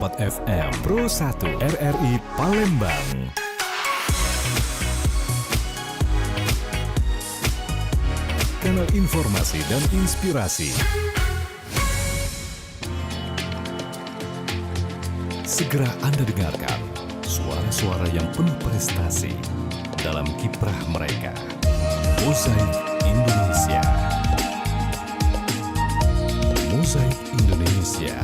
FM Pro 1 RRI Palembang. Kanal informasi dan inspirasi. Segera Anda dengarkan suara-suara yang penuh prestasi dalam kiprah mereka. Mozaik Indonesia. Mozaik Indonesia.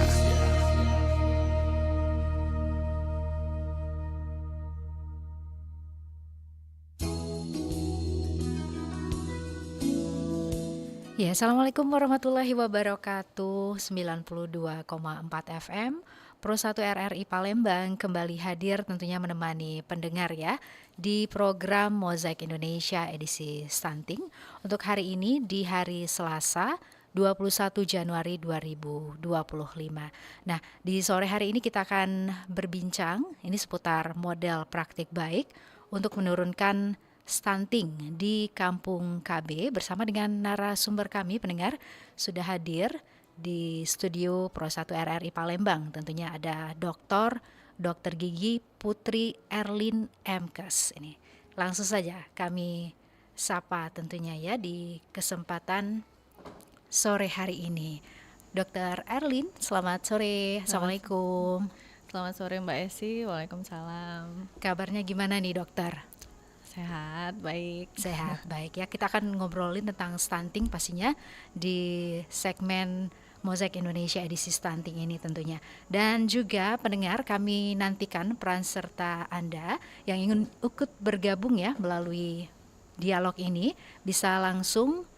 Ya, Assalamualaikum warahmatullahi wabarakatuh. 92,4 FM Pro 1 RRI Palembang kembali hadir tentunya menemani pendengar ya di program Mozaik Indonesia edisi stunting untuk hari ini di hari Selasa 21 Januari 2025. Nah, di sore hari ini kita akan berbincang ini seputar model praktik baik untuk menurunkan stunting di Kampung KB bersama dengan narasumber kami pendengar sudah hadir di studio Pro 1 RRI Palembang. Tentunya ada Dr. Gigi Putri Erlin Mkes. Ini langsung saja kami sapa tentunya ya di kesempatan sore hari ini. Dr. Erlin, selamat sore. Assalamualaikum. Selamat sore Mbak Esi, waalaikumsalam. Kabarnya gimana nih dokter? Sehat, baik. Sehat, baik ya. Kita akan ngobrolin tentang stunting pastinya di segmen Mozaik Indonesia edisi stunting ini tentunya. Dan juga pendengar, kami nantikan peran serta Anda yang ingin ikut bergabung ya melalui dialog ini bisa langsung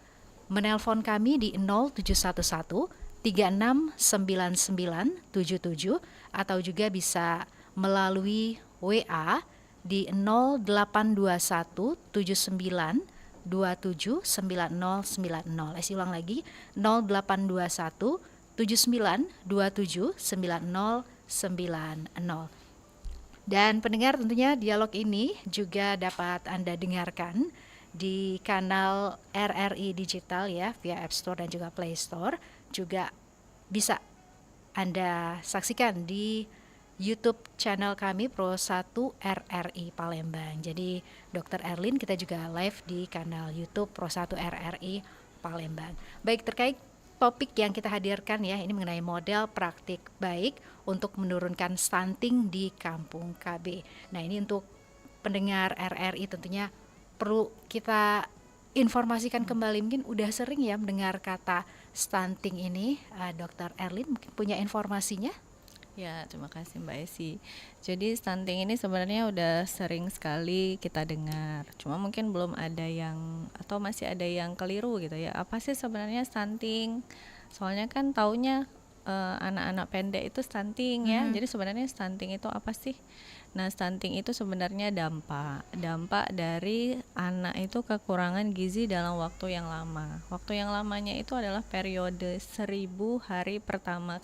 menelpon kami di 0711 369977 atau juga bisa melalui WA di 0821 79 27 9090. Saya ulang lagi 0821 79 27 9090. Dan pendengar tentunya dialog ini juga dapat Anda dengarkan di kanal RRI Digital ya via App Store dan juga Play Store. Juga bisa Anda saksikan di YouTube channel kami Pro 1 RRI Palembang. Jadi Dr. Erlin kita juga live di kanal YouTube Pro 1 RRI Palembang. Baik, terkait topik yang kita hadirkan ya, ini mengenai model praktik baik untuk menurunkan stunting di Kampung KB. Nah, ini untuk pendengar RRI tentunya perlu kita informasikan kembali, mungkin udah sering ya mendengar kata stunting ini. Dr. Erlin mungkin punya informasinya? Ya, terima kasih Mbak Esi. Jadi stunting ini sebenarnya udah sering sekali kita dengar. Cuma mungkin belum ada yang atau masih ada yang keliru gitu ya. Apa sih sebenarnya stunting? Soalnya kan taunya anak-anak pendek itu stunting ya. Jadi sebenarnya stunting itu apa sih? Nah, stunting itu sebenarnya dampak dari anak itu kekurangan gizi dalam waktu yang lama. Waktu yang lamanya itu adalah periode 1000 hari pertama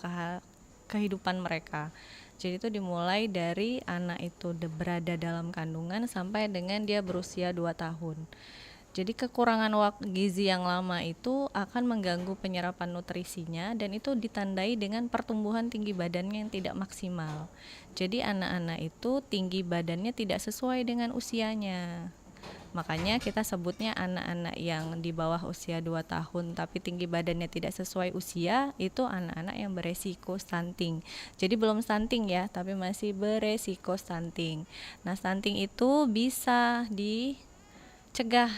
kehidupan mereka. Jadi itu dimulai dari anak itu berada dalam kandungan sampai dengan dia berusia 2 tahun. Jadi kekurangan gizi yang lama itu akan mengganggu penyerapan nutrisinya dan itu ditandai dengan pertumbuhan tinggi badannya yang tidak maksimal. Jadi anak-anak itu tinggi badannya tidak sesuai dengan usianya. Makanya kita sebutnya anak-anak yang di bawah usia 2 tahun tapi tinggi badannya tidak sesuai usia, itu anak-anak yang beresiko stunting. Jadi belum stunting ya, tapi masih beresiko stunting. Nah, stunting itu bisa dicegah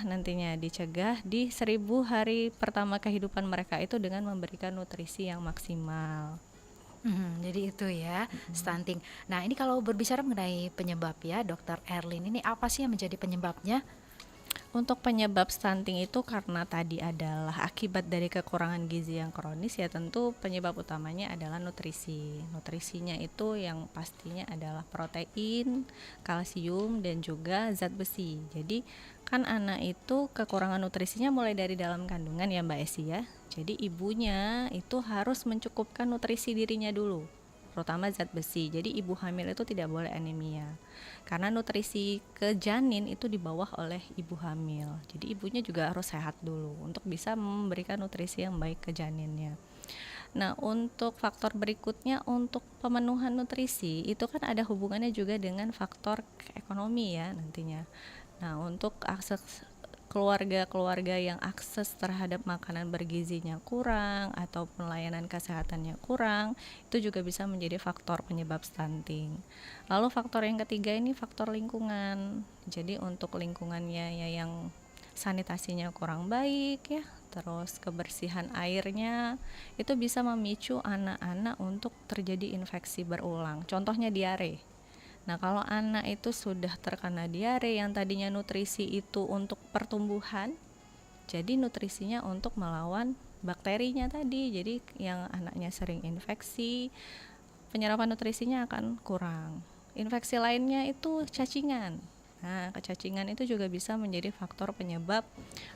di 1000 hari pertama kehidupan mereka itu dengan memberikan nutrisi yang maksimal. Jadi itu ya stunting. Nah, ini kalau berbicara mengenai penyebab ya Dr. Erlin, ini apa sih yang menjadi penyebabnya? Untuk penyebab stunting itu karena tadi adalah akibat dari kekurangan gizi yang kronis, ya tentu penyebab utamanya adalah nutrisi. Nutrisinya itu yang pastinya adalah protein, kalsium, dan juga zat besi. Jadi kan anak itu kekurangan nutrisinya mulai dari dalam kandungan ya Mbak Esi ya. Jadi ibunya itu harus mencukupkan nutrisi dirinya dulu, terutama zat besi. Jadi ibu hamil itu tidak boleh anemia. Karena nutrisi ke janin itu di bawah oleh ibu hamil. Jadi ibunya juga harus sehat dulu untuk bisa memberikan nutrisi yang baik ke janinnya. Nah, untuk faktor berikutnya untuk pemenuhan nutrisi itu kan ada hubungannya juga dengan faktor ekonomi ya nantinya. Nah, untuk akses keluarga-keluarga yang akses terhadap makanan bergizinya kurang ataupun layanan kesehatannya kurang, itu juga bisa menjadi faktor penyebab stunting. Lalu faktor yang ketiga ini faktor lingkungan. Jadi untuk lingkungannya ya yang sanitasinya kurang baik ya, terus kebersihan airnya itu bisa memicu anak-anak untuk terjadi infeksi berulang. Contohnya diare. Nah, kalau anak itu sudah terkena diare yang tadinya nutrisi itu untuk pertumbuhan, jadi nutrisinya untuk melawan bakterinya tadi. Jadi yang anaknya sering infeksi, penyerapan nutrisinya akan kurang. Infeksi lainnya itu cacingan. Nah, kecacingan itu juga bisa menjadi faktor penyebab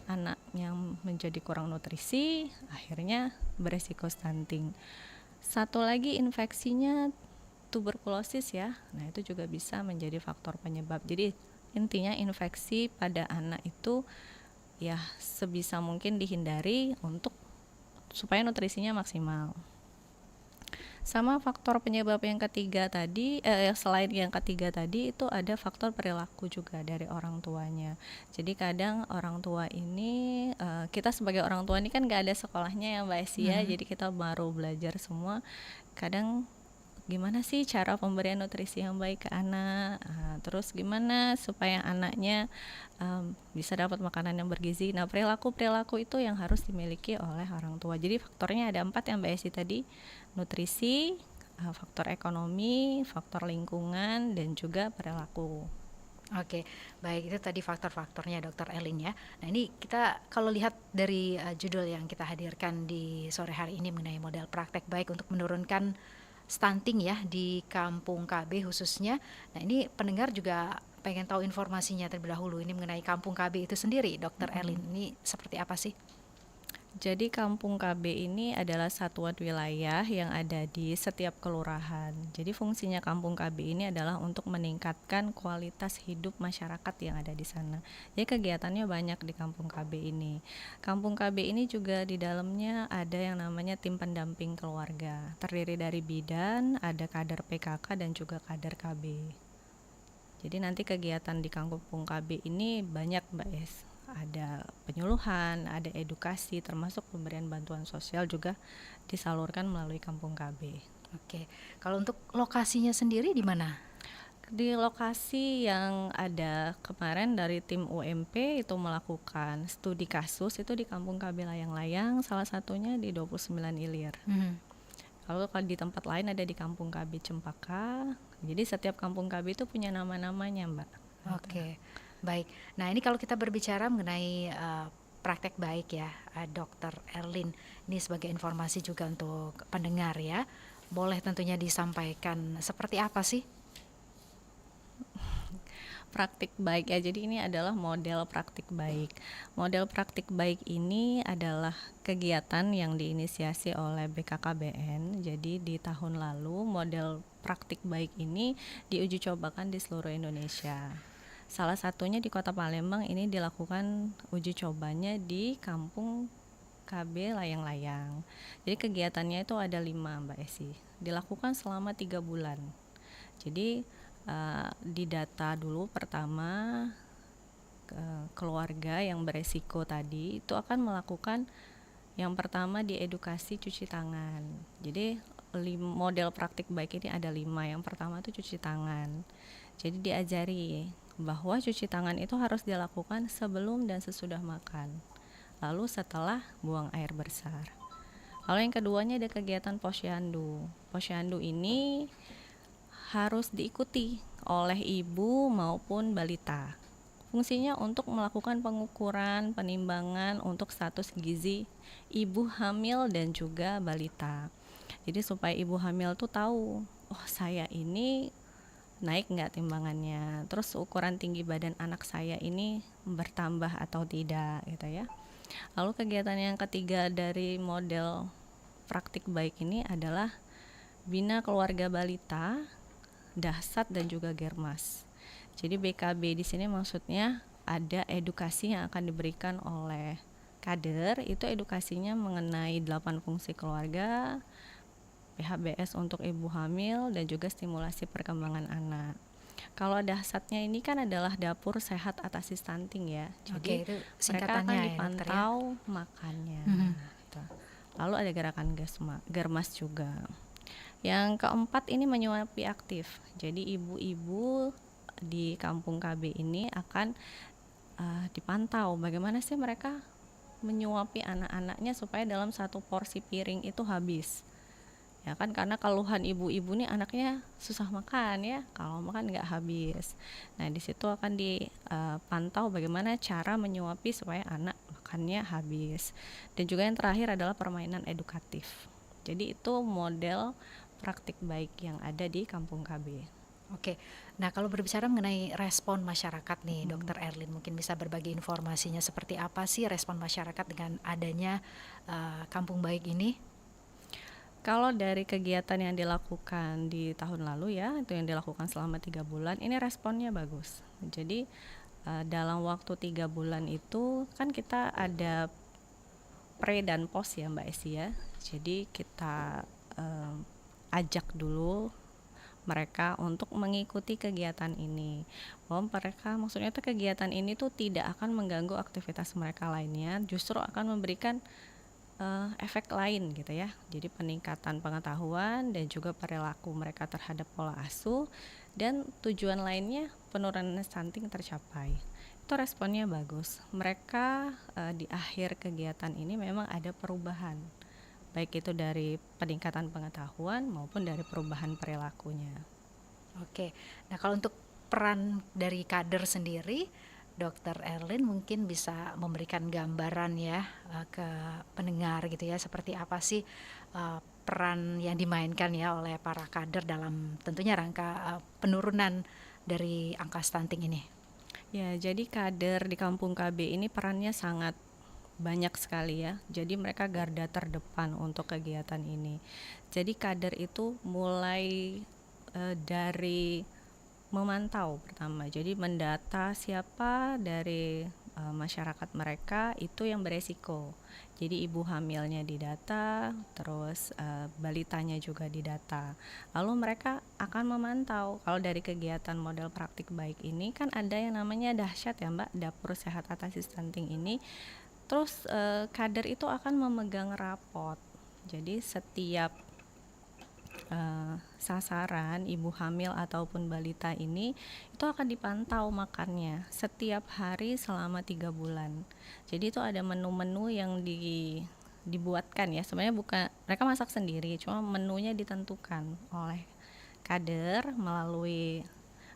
anak yang menjadi kurang nutrisi, akhirnya beresiko stunting. Satu lagi infeksinya tuberkulosis ya. Nah, itu juga bisa menjadi faktor penyebab. Jadi intinya infeksi pada anak itu ya sebisa mungkin dihindari untuk supaya nutrisinya maksimal. Sama faktor penyebab yang ketiga tadi, selain yang ketiga tadi itu ada faktor perilaku juga dari orang tuanya. Jadi kadang orang tua ini, kita sebagai orang tua ini kan gak ada sekolahnya ya Mbak Esi ya, jadi kita baru belajar semua. Kadang gimana sih cara pemberian nutrisi yang baik ke anak, terus gimana supaya anaknya bisa dapat makanan yang bergizi. Nah, perilaku itu yang harus dimiliki oleh orang tua. Jadi faktornya ada 4 yang Mbak Esi tadi, nutrisi, faktor ekonomi, faktor lingkungan, dan juga perilaku. Oke, baik, itu tadi faktor-faktornya Dokter Elin ya. Nah, ini kita kalau lihat dari judul yang kita hadirkan di sore hari ini mengenai model praktek baik untuk menurunkan stunting ya di Kampung KB khususnya. Nah, ini pendengar juga pengen tahu informasinya terlebih dahulu ini mengenai Kampung KB itu sendiri, Dokter Elin. Ini seperti apa sih? Jadi Kampung KB ini adalah satuan wilayah yang ada di setiap kelurahan. Jadi fungsinya Kampung KB ini adalah untuk meningkatkan kualitas hidup masyarakat yang ada di sana. Jadi kegiatannya banyak di Kampung KB ini. Kampung KB ini juga di dalamnya ada yang namanya tim pendamping keluarga. Terdiri dari bidan, ada kader PKK dan juga kader KB. Jadi nanti kegiatan di Kampung KB ini banyak Mbak Es. Ada penyuluhan, ada edukasi, termasuk pemberian bantuan sosial juga disalurkan melalui Kampung KB. Oke, kalau untuk lokasinya sendiri di mana? Di lokasi yang ada kemarin dari tim UMP itu melakukan studi kasus itu di Kampung KB Layang-Layang, salah satunya di 29 Ilir. Kalau di tempat lain ada di Kampung KB Cempaka. Jadi setiap Kampung KB itu punya nama-namanya, Mbak. Oke. Baik, nah ini kalau kita berbicara mengenai praktek baik ya, Dokter Erlin, ini sebagai informasi juga untuk pendengar ya, boleh tentunya disampaikan seperti apa sih? Praktik baik ya, jadi ini adalah model praktik baik. Model praktik baik ini adalah kegiatan yang diinisiasi oleh BKKBN. Jadi di tahun lalu model praktik baik ini diuji cobakan di seluruh Indonesia. Salah satunya di Kota Palembang ini dilakukan uji cobanya di Kampung KB Layang-Layang. Jadi kegiatannya itu ada 5 Mbak Esi. Dilakukan selama 3 bulan. Jadi didata dulu pertama keluarga yang beresiko tadi itu akan melakukan yang pertama di edukasi cuci tangan. Jadi model praktik baik ini ada 5. Yang pertama itu cuci tangan. Jadi diajari bahwa cuci tangan itu harus dilakukan sebelum dan sesudah makan, lalu setelah buang air besar. Lalu yang keduanya ada kegiatan posyandu. Posyandu ini harus diikuti oleh ibu maupun balita. Fungsinya untuk melakukan pengukuran, penimbangan untuk status gizi ibu hamil dan juga balita. Jadi supaya ibu hamil tuh tahu, oh saya ini naik nggak timbangannya, terus ukuran tinggi badan anak saya ini bertambah atau tidak gitu ya. Lalu kegiatan yang ketiga dari model praktik baik ini adalah bina keluarga balita, dahsyat dan juga germas. Jadi BKB di sini maksudnya ada edukasi yang akan diberikan oleh kader itu edukasinya mengenai 8 fungsi keluarga, PHBS untuk ibu hamil, dan juga stimulasi perkembangan anak. Kalau dahsyatnya ini kan adalah dapur sehat atasi stunting ya. Oke, Jadi itu mereka akan singkatannya ya, dokter ya. dipantau makannya. Mhm. Gitu. Lalu ada gerakan germas juga. Yang keempat ini menyuapi aktif. Jadi ibu-ibu di kampung KB ini akan dipantau bagaimana sih mereka menyuapi anak-anaknya supaya dalam satu porsi piring itu habis. Ya kan, karena keluhan ibu-ibu nih anaknya susah makan ya, kalau makan nggak habis. Nah di situ akan dipantau bagaimana cara menyuapi supaya anak makannya habis. Dan juga yang terakhir adalah permainan edukatif. Jadi itu model praktik baik yang ada di kampung KB. Oke, nah kalau berbicara mengenai respon masyarakat nih, Dokter Erlin mungkin bisa berbagi informasinya seperti apa sih respon masyarakat dengan adanya Kampung Baik ini? Kalau dari kegiatan yang dilakukan di tahun lalu ya, itu yang dilakukan selama 3 bulan, ini responnya bagus. Jadi dalam waktu 3 bulan itu kan kita ada pre dan post ya Mbak Esi ya. Jadi kita ajak dulu mereka untuk mengikuti kegiatan ini, bahwa mereka maksudnya tuh kegiatan ini tuh tidak akan mengganggu aktivitas mereka lainnya, justru akan memberikan efek lain gitu ya. Jadi peningkatan pengetahuan dan juga perilaku mereka terhadap pola asuh, dan tujuan lainnya penurunan stunting tercapai. Itu responnya bagus. Mereka di akhir kegiatan ini memang ada perubahan, baik itu dari peningkatan pengetahuan maupun dari perubahan perilakunya. Oke, nah kalau untuk peran dari kader sendiri, Dokter Erlin mungkin bisa memberikan gambaran ya ke pendengar gitu ya, seperti apa sih peran yang dimainkan ya oleh para kader dalam tentunya rangka penurunan dari angka stunting ini. Ya, jadi kader di kampung KB ini perannya sangat banyak sekali ya. Jadi mereka garda terdepan untuk kegiatan ini. Jadi kader itu mulai dari memantau pertama. Jadi mendata siapa dari masyarakat mereka itu yang beresiko. Jadi ibu hamilnya didata, terus balitanya juga didata. Lalu mereka akan memantau. Kalau dari kegiatan model praktik baik ini kan ada yang namanya dahsyat ya Mbak, dapur sehat atasi stunting ini. Terus kader itu akan memegang rapot. Jadi setiap sasaran ibu hamil ataupun balita ini itu akan dipantau makannya setiap hari selama 3 bulan. Jadi itu ada menu-menu yang dibuatkan ya. Sebenarnya bukan mereka masak sendiri, cuma menunya ditentukan oleh kader melalui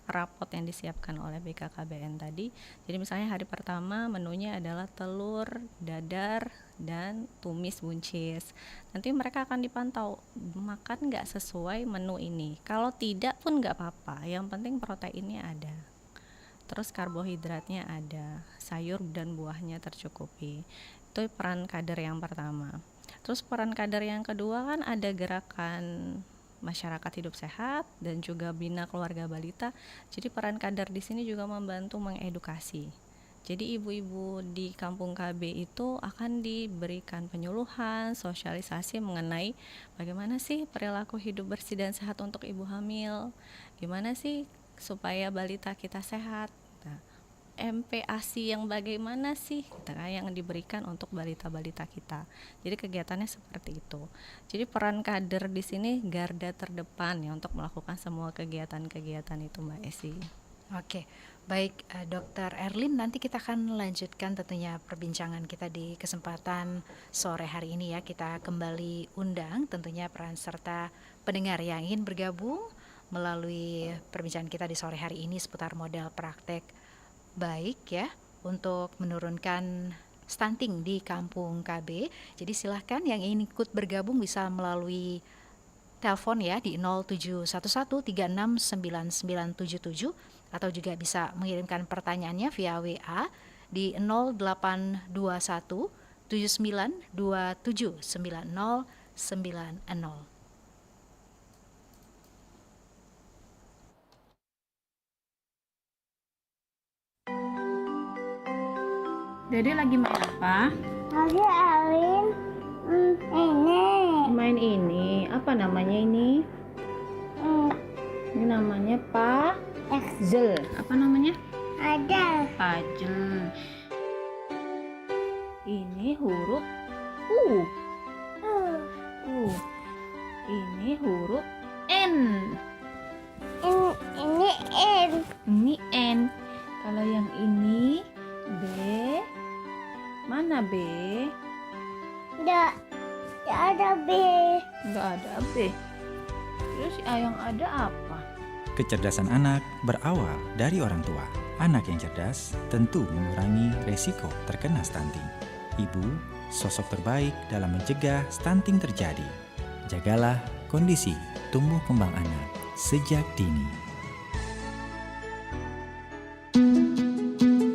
rapot yang disiapkan oleh BKKBN tadi. Jadi misalnya hari pertama menunya adalah telur, dadar, dan tumis buncis. Nanti mereka akan dipantau makan nggak sesuai menu ini. Kalau tidak pun nggak apa-apa, yang penting proteinnya ada. Terus karbohidratnya ada, sayur dan buahnya tercukupi. Itu peran kader yang pertama. Terus peran kader yang kedua kan ada gerakan masyarakat hidup sehat dan juga bina keluarga balita. Jadi peran kader di sini juga membantu mengedukasi. Jadi ibu-ibu di kampung KB itu akan diberikan penyuluhan, sosialisasi mengenai bagaimana sih perilaku hidup bersih dan sehat untuk ibu hamil, gimana sih supaya balita kita sehat. Nah, MPASI yang bagaimana sih yang diberikan untuk balita-balita kita. Jadi kegiatannya seperti itu. Jadi peran kader di sini garda terdepan ya untuk melakukan semua kegiatan-kegiatan itu Mbak Esi. Oke, baik Dokter Erlin, nanti kita akan lanjutkan tentunya perbincangan kita di kesempatan sore hari ini ya. Kita kembali undang tentunya peran serta pendengar yang ingin bergabung melalui perbincangan kita di sore hari ini seputar model praktek baik ya untuk menurunkan stunting di kampung KB. Jadi silahkan yang ingin ikut bergabung bisa melalui telepon ya di 0711369977 atau juga bisa mengirimkan pertanyaannya via WA di 0821 7927 9090. Dede lagi main apa? Lagi Alin ini Main ini, apa namanya ini? Ini namanya puzzle. Apa namanya? ada Puzzle. Ini huruf U. Ini huruf N. ini N. Ini N. Kalau yang ini B. Mana B? Tidak ada B. Enggak ada B. Terus yang ada apa? Kecerdasan anak berawal dari orang tua. Anak yang cerdas tentu mengurangi resiko terkena stunting. Ibu, sosok terbaik dalam mencegah stunting terjadi. Jagalah kondisi tumbuh kembang anak sejak dini.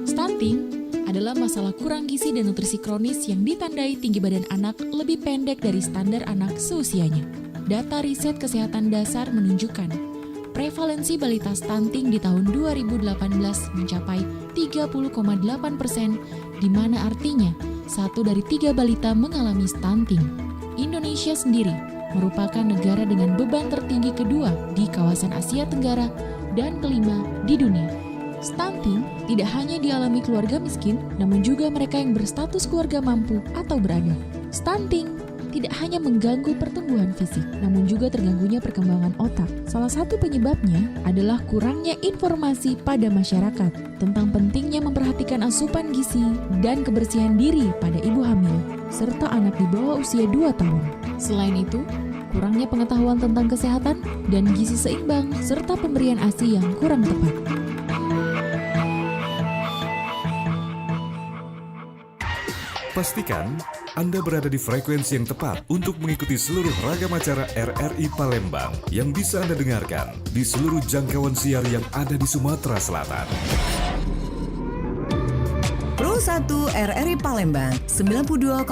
Stunting adalah masalah kurang gizi dan nutrisi kronis yang ditandai tinggi badan anak lebih pendek dari standar anak seusianya. Data riset kesehatan dasar menunjukkan prevalensi balita stunting di tahun 2018 mencapai 30,8%, di mana artinya 1 dari 3 balita mengalami stunting. Indonesia sendiri merupakan negara dengan beban tertinggi kedua di kawasan Asia Tenggara dan kelima di dunia. Stunting tidak hanya dialami keluarga miskin, namun juga mereka yang berstatus keluarga mampu atau berada. Stunting tidak hanya mengganggu pertumbuhan fisik, namun juga terganggunya perkembangan otak. Salah satu penyebabnya adalah kurangnya informasi pada masyarakat tentang pentingnya memperhatikan asupan gizi dan kebersihan diri pada ibu hamil, serta anak di bawah usia 2 tahun. Selain itu, kurangnya pengetahuan tentang kesehatan dan gizi seimbang, serta pemberian ASI yang kurang tepat. Pastikan Anda berada di frekuensi yang tepat untuk mengikuti seluruh ragam acara RRI Palembang yang bisa Anda dengarkan di seluruh jangkauan siar yang ada di Sumatera Selatan. Pro 1 RRI Palembang 92,4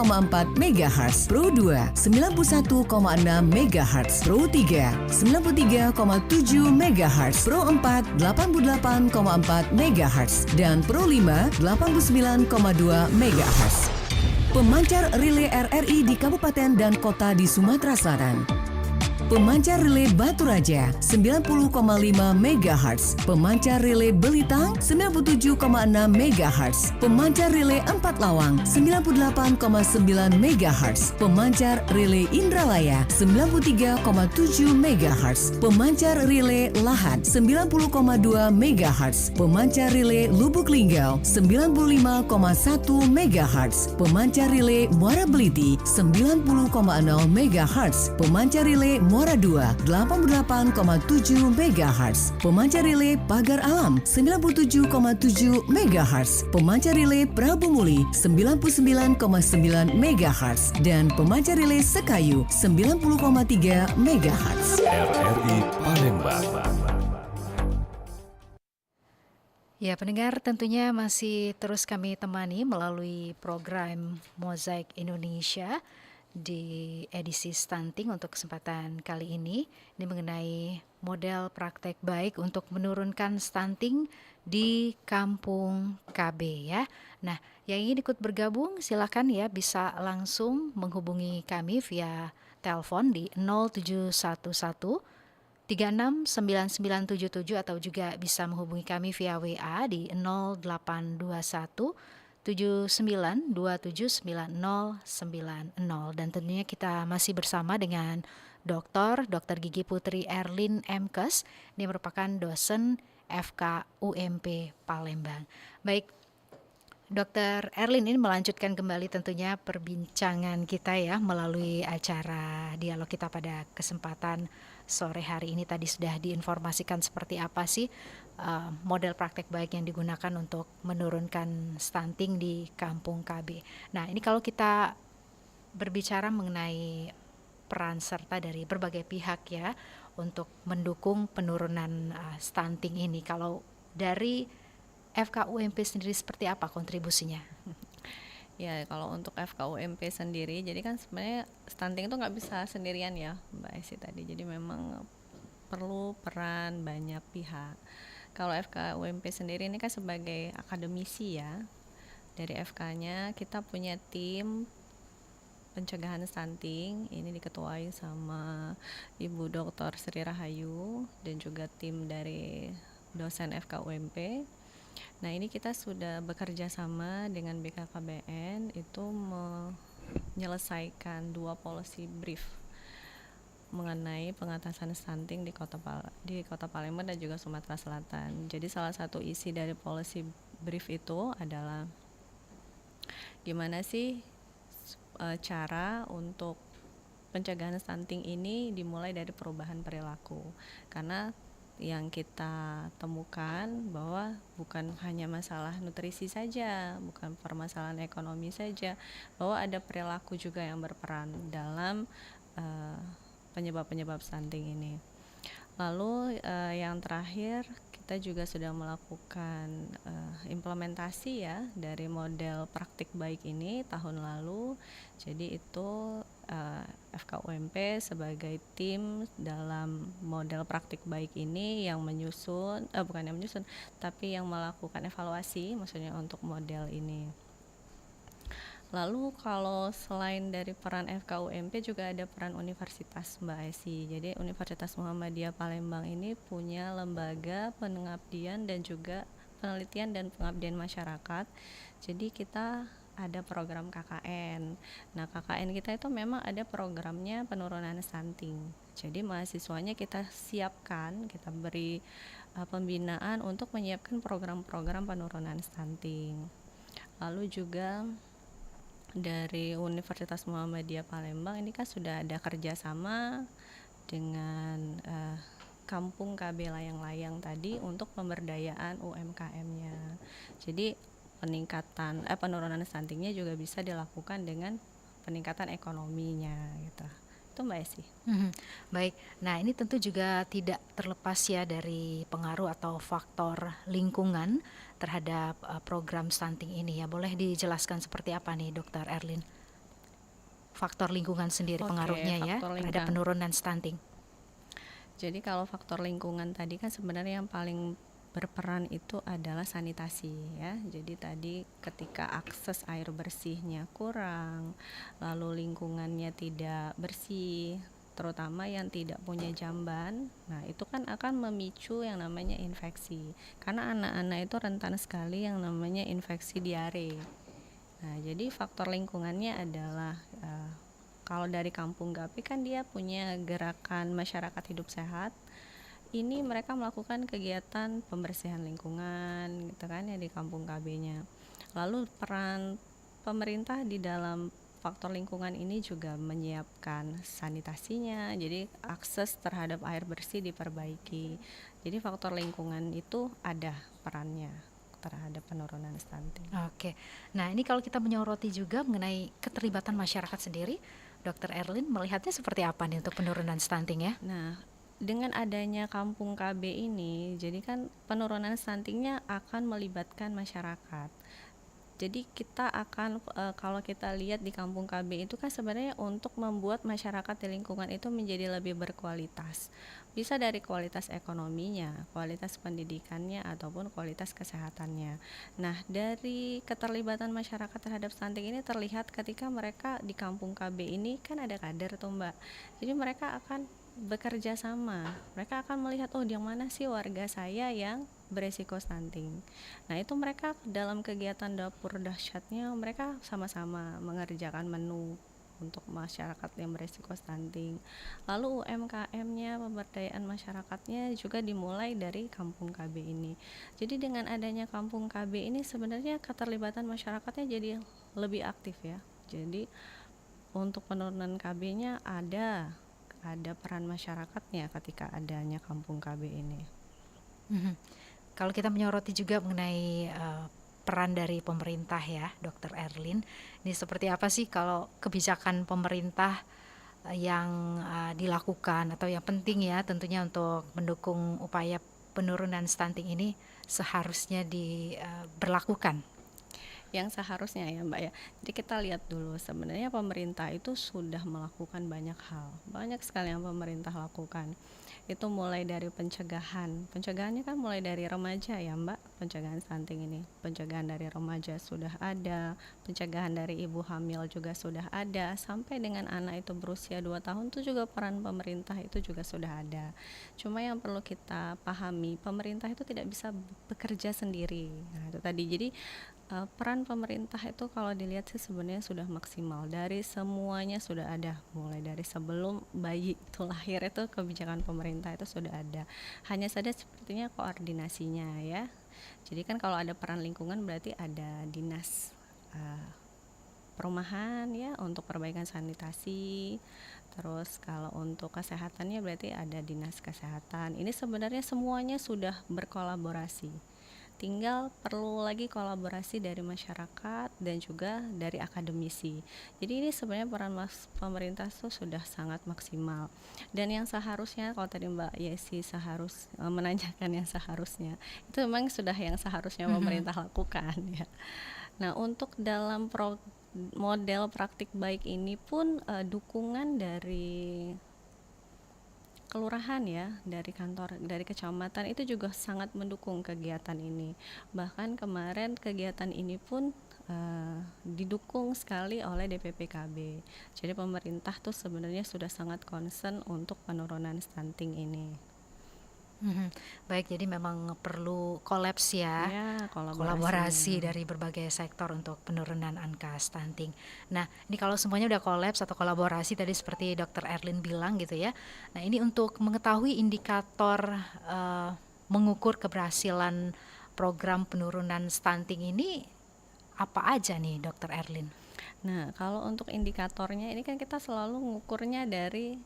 MHz, Pro 2 91,6 MHz, Pro 3 93,7 MHz, Pro 4 88,4 MHz, dan Pro 5 89,2 MHz. Pemancar relay RRI di kabupaten dan kota di Sumatera Selatan. Pemancar relay Batu Raja 90,5 MHz, pemancar relay Belitang 97,6 MHz, pemancar relay Empat Lawang 98,9 MHz, pemancar relay Indralaya 93,7 MHz, pemancar relay Lahat 90,2 MHz, pemancar relay Lubuk Linggau 95,1 MHz, pemancar relay Muara Beliti 90,0 MHz, pemancar relay Muara 2 88,7 MHz, pemancar relay Pagar Alam 97,7 MHz, pemancar relay Prabu Muli 99,9 MHz, dan pemancar relay Sekayu 90,3 MHz. RRI Palembang. Ya, pendengar, tentunya masih terus kami temani melalui program Mozaik Indonesia di edisi stunting untuk kesempatan kali ini mengenai model praktek baik untuk menurunkan stunting di Kampung KB ya. Nah, yang ingin ikut bergabung silakan ya, bisa langsung menghubungi kami via telepon di 0711 369977 atau juga bisa menghubungi kami via WA di 0821 79279090, dan tentunya kita masih bersama dengan Dr. Gigi Putri Erlin Mkes. Dia merupakan dosen FKUMP Palembang. Baik, Dr. Erlin, ini melanjutkan kembali tentunya perbincangan kita ya melalui acara dialog kita pada kesempatan sore hari ini. Tadi sudah diinformasikan seperti apa sih model praktek baik yang digunakan untuk menurunkan stunting di Kampung KB. Nah, ini kalau kita berbicara mengenai peran serta dari berbagai pihak ya untuk mendukung penurunan stunting ini, kalau dari FKUMP sendiri seperti apa kontribusinya? Ya, kalau untuk FKUMP sendiri, jadi kan sebenarnya stunting itu nggak bisa sendirian ya Mbak Esi tadi, jadi memang perlu peran banyak pihak. Kalau FKUMP sendiri ini kan sebagai akademisi ya, dari FK-nya kita punya tim pencegahan stunting, ini diketuai sama Ibu Dr. Sri Rahayu dan juga tim dari dosen FK UMP. Nah, ini kita sudah bekerja sama dengan BKKBN itu menyelesaikan 2 policy brief mengenai pengatasan stunting di Kota Palembang dan juga Sumatera Selatan. Jadi salah satu isi dari policy brief itu adalah gimana sih cara untuk pencegahan stunting ini dimulai dari perubahan perilaku, karena yang kita temukan bahwa bukan hanya masalah nutrisi saja, bukan permasalahan ekonomi saja, bahwa ada perilaku juga yang berperan dalam penyebab-penyebab stunting ini. Lalu yang terakhir kita juga sudah melakukan implementasi ya dari model praktik baik ini tahun lalu. Jadi itu FKUMP sebagai tim dalam model praktik baik ini yang menyusun, bukan yang menyusun, tapi yang melakukan evaluasi maksudnya untuk model ini. Lalu kalau selain dari peran FKUMP juga ada peran universitas Mbak Esi. Jadi Universitas Muhammadiyah Palembang ini punya lembaga pengabdian dan juga penelitian dan pengabdian masyarakat. Jadi kita ada program KKN. Nah, KKN kita itu memang ada programnya penurunan stunting. Jadi mahasiswanya kita siapkan, kita beri pembinaan untuk menyiapkan program-program penurunan stunting. Lalu juga dari Universitas Muhammadiyah Palembang ini kan sudah ada kerjasama dengan Kampung KB Layang-Layang tadi untuk pemberdayaan UMKM-nya. Jadi peningkatan penurunan stuntingnya juga bisa dilakukan dengan peningkatan ekonominya gitu. Itu Mbak Esi. Baik, nah ini tentu juga tidak terlepas ya dari pengaruh atau faktor lingkungan terhadap program stunting ini ya. Boleh dijelaskan seperti apa nih Dr. Erlin? Faktor lingkungan sendiri pengaruhnya ya terhadap penurunan stunting. Jadi kalau faktor lingkungan tadi kan sebenarnya yang paling berperan itu adalah sanitasi ya. Jadi tadi ketika akses air bersihnya kurang, lalu lingkungannya tidak bersih, terutama yang tidak punya jamban, nah itu kan akan memicu yang namanya infeksi. Karena anak-anak itu rentan sekali yang namanya infeksi diare. Nah, jadi faktor lingkungannya adalah kalau dari Kampung Gapi kan dia punya gerakan masyarakat hidup sehat. Ini mereka melakukan kegiatan pembersihan lingkungan gitu kan ya di Kampung KB-nya. Lalu peran pemerintah di dalam faktor lingkungan ini juga menyiapkan sanitasinya, jadi akses terhadap air bersih diperbaiki. Jadi faktor lingkungan itu ada perannya terhadap penurunan stunting. Oke, nah ini kalau kita menyoroti juga mengenai keterlibatan masyarakat sendiri, Dr. Erlin melihatnya seperti apa nih untuk penurunan stunting ya? Nah, dengan adanya Kampung KB ini, jadi kan penurunan stuntingnya akan melibatkan masyarakat. Jadi kita akan kalau kita lihat di Kampung KB itu kan sebenarnya untuk membuat masyarakat di lingkungan itu menjadi lebih berkualitas. Bisa dari kualitas ekonominya, kualitas pendidikannya ataupun kualitas kesehatannya. Nah, dari keterlibatan masyarakat terhadap stunting ini terlihat ketika mereka di Kampung KB ini kan ada kader tuh Mbak. Jadi mereka akan bekerja sama, mereka akan melihat yang mana sih warga saya yang beresiko stunting. Nah, itu mereka dalam kegiatan dapur dahsyatnya mereka sama-sama mengerjakan menu untuk masyarakat yang beresiko stunting. Lalu UMKM-nya, pemberdayaan masyarakatnya juga dimulai dari Kampung KB ini. Jadi dengan adanya Kampung KB ini sebenarnya keterlibatan masyarakatnya jadi lebih aktif ya. Jadi untuk penurunan KB-nya ada peran masyarakatnya ketika adanya Kampung KB ini. Kalau kita menyoroti juga mengenai peran dari pemerintah ya, Dr. Erlin, ini seperti apa sih kalau kebijakan pemerintah yang dilakukan atau yang penting ya tentunya untuk mendukung upaya penurunan stunting ini seharusnya diberlakukan? yang seharusnya ya Mbak ya. Jadi kita lihat dulu sebenarnya pemerintah itu sudah melakukan banyak hal, banyak sekali yang pemerintah lakukan. Itu mulai dari pencegahannya kan mulai dari remaja ya Mbak, pencegahan stunting ini, pencegahan dari remaja sudah ada, pencegahan dari ibu hamil juga sudah ada, sampai dengan anak itu berusia 2 tahun itu juga peran pemerintah itu juga sudah ada. Cuma yang perlu kita pahami, pemerintah itu tidak bisa bekerja sendiri. Nah, itu tadi. Jadi peran pemerintah itu kalau dilihat sih sebenarnya sudah maksimal, dari semuanya sudah ada, mulai dari sebelum bayi itu lahir itu kebijakan pemerintah itu sudah ada, hanya saja sepertinya koordinasinya ya. Jadi kan kalau ada peran lingkungan berarti ada dinas perumahan ya untuk perbaikan sanitasi, terus kalau untuk kesehatannya berarti ada dinas kesehatan. Ini sebenarnya semuanya sudah berkolaborasi. Tinggal perlu lagi kolaborasi dari masyarakat dan juga dari akademisi. Jadi ini sebenarnya peran pemerintah itu sudah sangat maksimal. Dan yang seharusnya, kalau tadi Mbak Yesi menanyakan yang seharusnya, itu memang sudah yang seharusnya pemerintah lakukan ya. Nah, untuk dalam model praktik baik ini pun dukungan dari kelurahan ya, dari kantor, dari kecamatan itu juga sangat mendukung kegiatan ini. Bahkan kemarin kegiatan ini pun didukung sekali oleh DPPKB. Jadi pemerintah tuh sebenarnya sudah sangat concern untuk penurunan stunting ini. Baik, jadi memang perlu kolaps ya, kolaborasi dari berbagai sektor untuk penurunan angka stunting. Nah, ini kalau semuanya udah kolaps atau kolaborasi tadi seperti Dr. Erlin bilang gitu ya. Nah, ini untuk mengetahui indikator mengukur keberhasilan program penurunan stunting ini apa aja nih Dr. Erlin? Nah, kalau untuk indikatornya ini kan kita selalu mengukurnya dari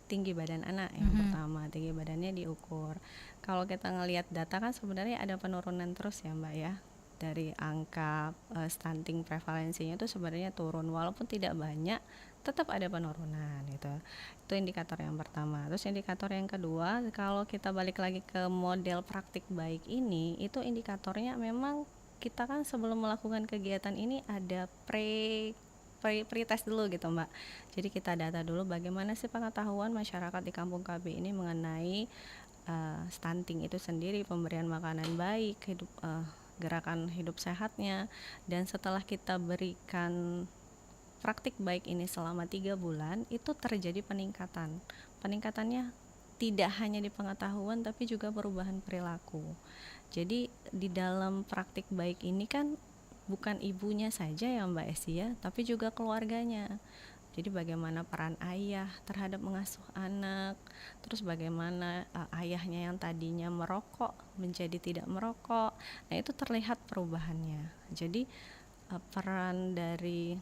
tinggi badan anak yang pertama, tinggi badannya diukur. Kalau kita ngelihat data kan sebenarnya ada penurunan terus ya Mbak ya, dari angka stunting prevalensinya itu sebenarnya turun, walaupun tidak banyak tetap ada penurunan gitu. Itu indikator yang pertama. Terus indikator yang kedua, kalau kita balik lagi ke model praktik baik ini, itu indikatornya memang kita kan sebelum melakukan kegiatan ini ada pre-test dulu gitu Mbak. Jadi kita data dulu bagaimana sih pengetahuan masyarakat di Kampung KB ini mengenai stunting itu sendiri, pemberian makanan baik, gerakan hidup sehatnya. Dan setelah kita berikan praktik baik ini selama 3 bulan, itu terjadi peningkatan. Peningkatannya tidak hanya di pengetahuan tapi juga perubahan perilaku. Jadi di dalam praktik baik ini kan bukan ibunya saja ya Mbak Esi ya, tapi juga keluarganya. Jadi bagaimana peran ayah terhadap mengasuh anak, terus bagaimana ayahnya yang tadinya merokok menjadi tidak merokok. Nah, itu terlihat perubahannya. Jadi peran dari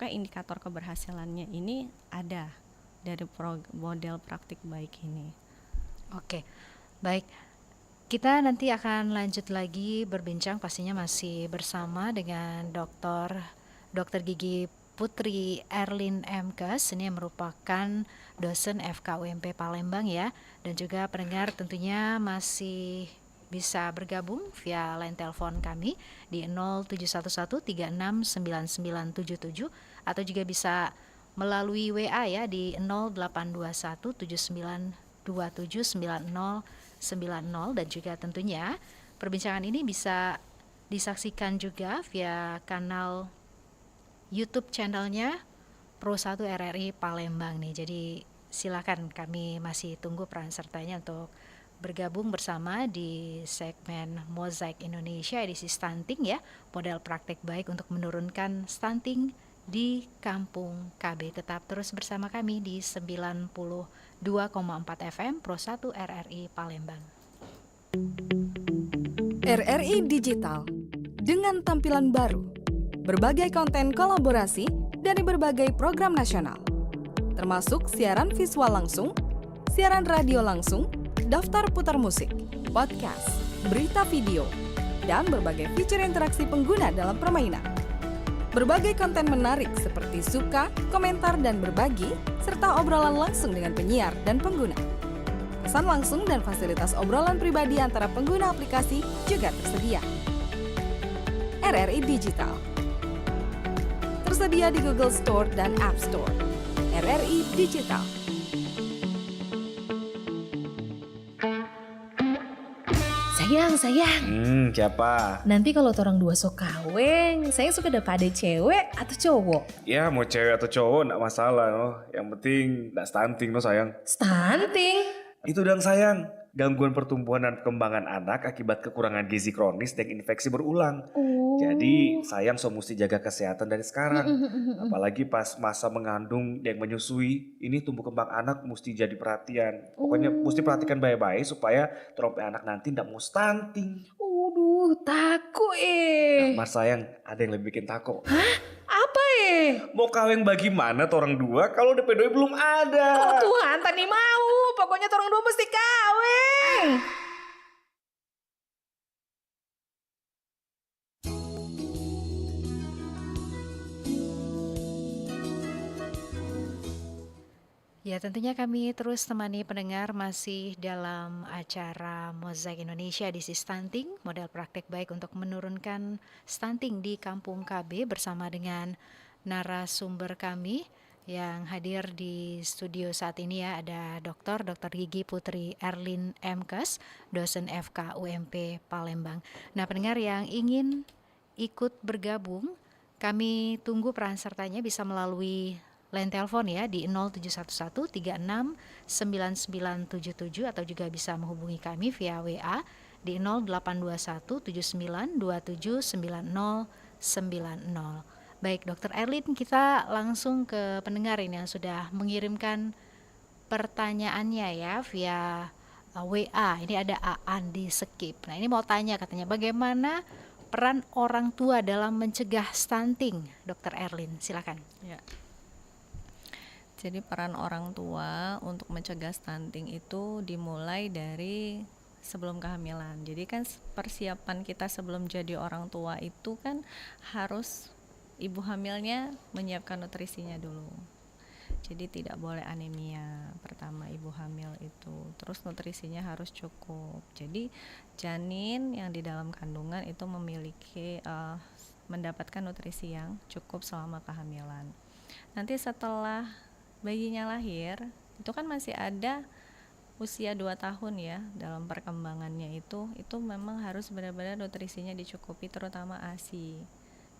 indikator keberhasilannya ini ada dari model praktik baik ini. Oke, baik. Kita nanti akan lanjut lagi berbincang, pastinya masih bersama dengan Dr. Gigi Putri Erlin Mkes, ini yang merupakan dosen FKUMP Palembang ya, dan juga pendengar tentunya masih bisa bergabung via line telepon kami di 0711369977 atau juga bisa melalui WA ya di 082179279090 dan juga tentunya perbincangan ini bisa disaksikan juga via kanal YouTube channelnya Pro1 RRI Palembang nih. Jadi silakan, kami masih tunggu peran sertanya untuk bergabung bersama di segmen Mozaik Indonesia edisi stunting ya, model praktek baik untuk menurunkan stunting di Kampung KB. Tetap terus bersama kami di 92,4 FM Pro1 RRI Palembang. RRI Digital dengan tampilan baru, berbagai konten kolaborasi dari berbagai program nasional, termasuk siaran visual langsung, siaran radio langsung, daftar putar musik, podcast, berita video, dan berbagai fitur interaksi pengguna dalam permainan. Berbagai konten menarik seperti suka, komentar, dan berbagi, serta obrolan langsung dengan penyiar dan pengguna. Pesan langsung dan fasilitas obrolan pribadi antara pengguna aplikasi juga tersedia. RRI Digital. Tersedia di Google Store dan App Store. RRI Digital. Sayang. Siapa? Nanti kalau orang dua sok kaweng, saya suka dapat ada cewek atau cowok. Ya mau cewek atau cowok nggak masalah no. Yang penting nggak stunting no sayang. Stunting? Itu dong sayang. Gangguan pertumbuhan dan perkembangan anak akibat kekurangan gizi kronis dan infeksi berulang. Jadi sayang mesti jaga kesehatan dari sekarang. Apalagi pas masa mengandung dan menyusui, ini tumbuh kembang anak mesti jadi perhatian. Pokoknya mesti perhatikan baik-baik supaya trompe anak nanti nggak mau stunting. Takut Mas sayang, ada yang lebih bikin takut. Apa Mau kawin bagaimana orang dua kalau DP2 belum ada? Oh Tuhan, tani mau. Pokoknya orang dua mesti kawin. Ya, tentunya kami terus temani pendengar masih dalam acara Mozaik Indonesia edisi stunting, model praktek baik untuk menurunkan stunting di Kampung KB bersama dengan narasumber kami yang hadir di studio saat ini ya, ada Dr. Gigi Putri Erlin Mkes, dosen FK UMP Palembang. Nah, pendengar yang ingin ikut bergabung, kami tunggu peran sertanya bisa melalui line telepon ya di 0711369977 atau juga bisa menghubungi kami via WA di 082179279090. Baik Dokter Erlin, kita langsung ke pendengar ini yang sudah mengirimkan pertanyaannya ya via WA. Ini ada Aan di Skip. Nah ini mau tanya katanya bagaimana peran orang tua dalam mencegah stunting, Dokter Erlin, silakan. Ya. Jadi peran orang tua untuk mencegah stunting itu dimulai dari sebelum kehamilan. Jadi kan persiapan kita sebelum jadi orang tua itu kan harus ibu hamilnya menyiapkan nutrisinya dulu. Jadi tidak boleh anemia pertama ibu hamil itu. Terus nutrisinya harus cukup. Jadi janin yang di dalam kandungan itu memiliki mendapatkan nutrisi yang cukup selama kehamilan. Nanti setelah bayinya lahir, itu kan masih ada usia 2 tahun ya dalam perkembangannya itu memang harus benar-benar nutrisinya dicukupi, terutama ASI.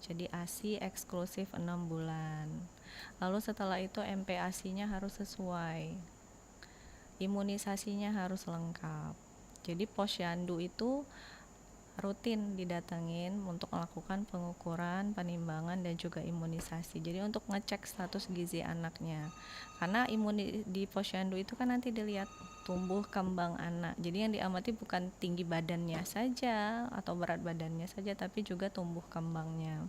Jadi ASI eksklusif 6 bulan. Lalu setelah itu MPASI-nya harus sesuai. Imunisasinya harus lengkap. Jadi posyandu itu rutin didatengin untuk melakukan pengukuran, penimbangan dan juga imunisasi. Jadi untuk ngecek status gizi anaknya. Karena di posyandu itu kan nanti dilihat tumbuh kembang anak. Jadi yang diamati bukan tinggi badannya saja atau berat badannya saja, tapi juga tumbuh kembangnya.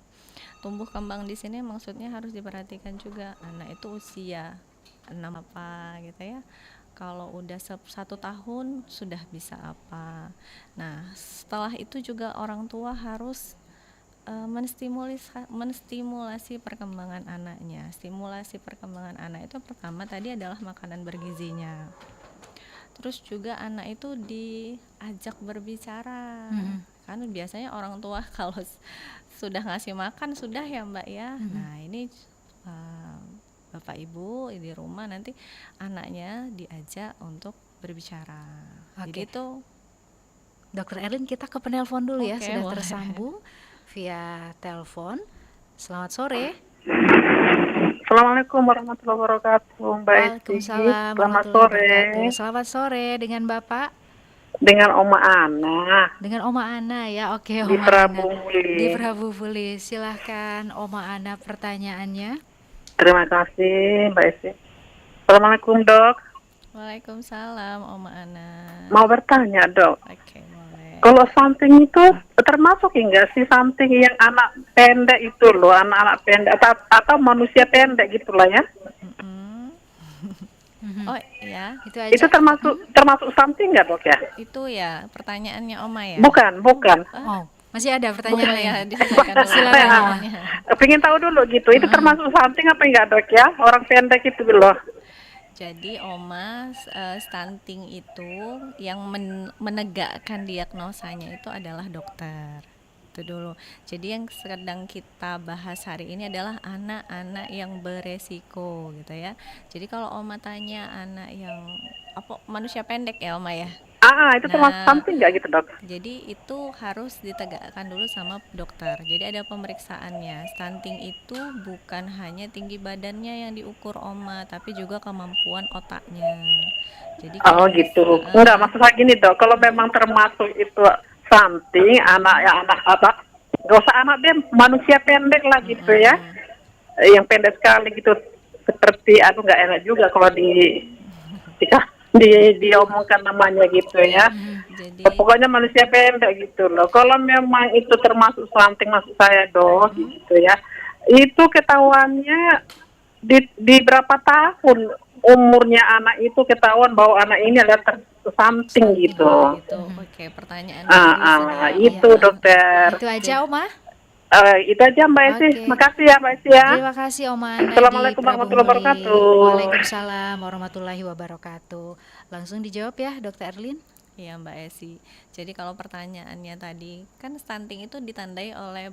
Tumbuh kembang di sini maksudnya harus diperhatikan juga anak itu usia 6 apa gitu ya. Kalau udah 1 tahun sudah bisa apa. Nah setelah itu juga orang tua harus menstimulasi perkembangan anaknya. Stimulasi perkembangan anak itu pertama tadi adalah makanan bergizinya. Terus juga anak itu diajak berbicara. Kan biasanya orang tua kalau sudah ngasih makan sudah ya Mbak ya. Nah ini Bapak Ibu di rumah nanti anaknya diajak untuk berbicara. Jadi itu Dokter Erlin, kita ke penelpon dulu ya, sudah boleh. tersambung via telepon. Selamat sore. Assalamualaikum warahmatullahi wabarakatuh, Mbak Esti. Waalaikumsalam Selamat warahmatullahi sore. wabarakatuh. Selamat sore, dengan Bapak? Dengan Oma Ana. Dengan Oma Ana ya, oke. Di Oma Prabu Ana. Muli. Di Prabu Muli. Silahkan Oma Ana pertanyaannya. Terima kasih, Mbak Esti. Assalamualaikum, Dok. Waalaikumsalam Oma Ana. Mau bertanya, Dok. Oke, boleh. Kalau stunting itu termasuk enggak sih stunting yang anak pendek itu loh, anak-anak pendek atau manusia pendek gitulah ya? Oh ya, Itu termasuk stunting enggak, Dok ya? itu ya pertanyaannya Oma ya. Bukan. Oh, masih ada pertanyaan Bukan lain? ya, diselesaikan dulu. Silakan Oma. Pengen tahu dulu gitu. Itu termasuk stunting apa enggak, Dok ya? Orang pendek itu loh. Jadi Oma, stunting itu yang menegakkan diagnosanya itu adalah dokter. itu dulu. Jadi yang sedang kita bahas hari ini adalah anak-anak yang beresiko gitu ya. Jadi kalau Oma tanya anak yang manusia pendek ya Oma ya. Itu termasuk stunting nggak gitu dok? Jadi itu harus ditegakkan dulu sama dokter. Jadi ada pemeriksaannya. Stunting itu bukan hanya tinggi badannya yang diukur Oma, tapi juga kemampuan otaknya. Jadi gitu. Enggak, maksudnya gini dok, kalau memang termasuk itu stunting, anak nggak usah anak deh, manusia pendek lah gitu ya, yang pendek sekali gitu, seperti nggak enak juga kalau diomongkan namanya gitu ya. Pokoknya manusia pendek gitu loh. Kalau memang itu termasuk stunting, maksud saya dok gitu ya, itu ketahuannya di berapa tahun umurnya anak itu ketahuan bahwa anak ini adalah stunting gitu. Oke, pertanyaan itu dokter. Itu aja Oma. Itu aja Mbak Esi. Makasih ya Mbak Esi ya. Terima kasih Oma. Assalamualaikum warahmatullahi wabarakatuh. Waalaikumsalam warahmatullahi wabarakatuh. Langsung dijawab ya Dokter Erlin. Iya Mbak Esi. Jadi kalau pertanyaannya tadi, kan stunting itu ditandai oleh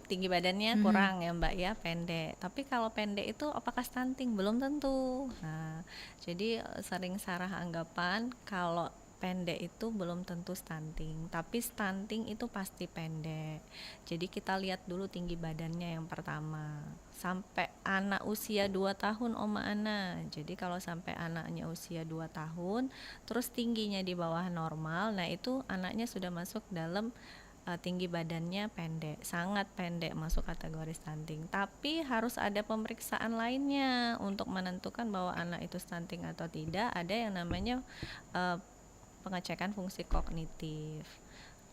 tinggi badannya kurang ya Mbak ya, pendek. Tapi kalau pendek itu apakah stunting? Belum tentu. Nah, jadi sering salah anggapan kalau pendek itu belum tentu stunting, tapi stunting itu pasti pendek. Jadi kita lihat dulu tinggi badannya yang pertama. Sampai anak usia 2 tahun Oma Ana. Jadi kalau sampai anaknya usia 2 tahun, terus tingginya di bawah normal, nah itu anaknya sudah masuk dalam tinggi badannya pendek, sangat pendek, masuk kategori stunting. Tapi harus ada pemeriksaan lainnya untuk menentukan bahwa anak itu stunting atau tidak. Ada yang namanya pengecekan fungsi kognitif.